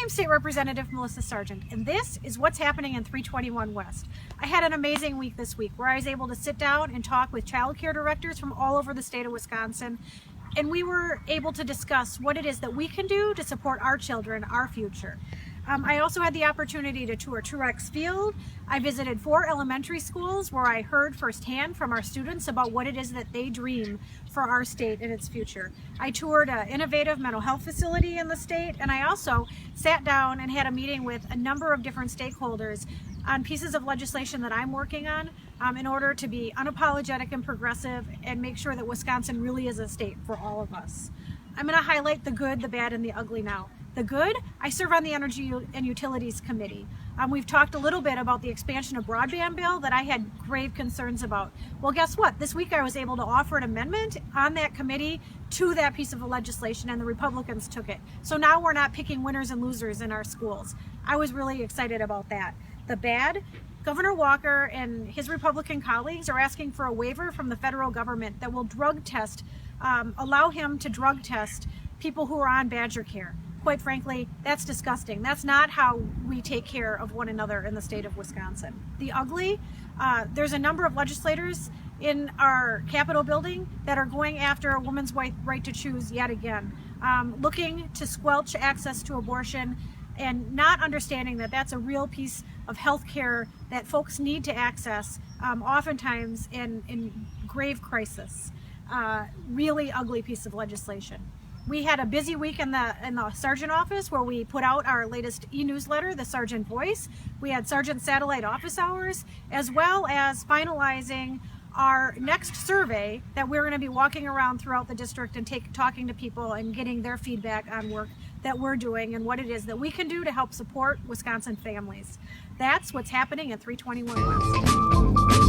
am State Representative Melissa Sargent, and this is what's happening in 321 West. I had an amazing week this week where I was able to sit down and talk with child care directors from all over the state of Wisconsin, and we were able to discuss what it is that we can do to support our children, our future. I also had the opportunity to tour Truex Field. I visited 4 elementary schools where I heard firsthand from our students about what it is that they dream for our state and its future. I toured an innovative mental health facility in the state, and I also sat down and had a meeting with a number of different stakeholders on pieces of legislation that I'm working on in order to be unapologetic and progressive and make sure that Wisconsin really is a state for all of us. I'm going to highlight the good, the bad, and the ugly now. The good, I serve on the Energy and Utilities Committee. We've talked a little bit about the expansion of broadband bill that I had grave concerns about. Well, guess what? This week I was able to offer an amendment on that committee to that piece of legislation, and the Republicans took it. So now we're not picking winners and losers in our schools. I was really excited about that. The bad, Governor Walker and his Republican colleagues are asking for a waiver from the federal government that will allow him to drug test people who are on Badger Care. Quite frankly, that's disgusting. That's not how we take care of one another in the state of Wisconsin. The ugly, there's a number of legislators in our Capitol building that are going after a woman's right to choose yet again, looking to squelch access to abortion and not understanding that that's a real piece of health care that folks need to access, oftentimes in grave crisis. Really ugly piece of legislation. We had a busy week in the Sargent office where we put out our latest e-newsletter, the Sargent Voice. We had Sargent satellite office hours, as well as finalizing our next survey that we're going to be walking around throughout the district and talking to people and getting their feedback on work that we're doing and what it is that we can do to help support Wisconsin families. That's what's happening at 321 West.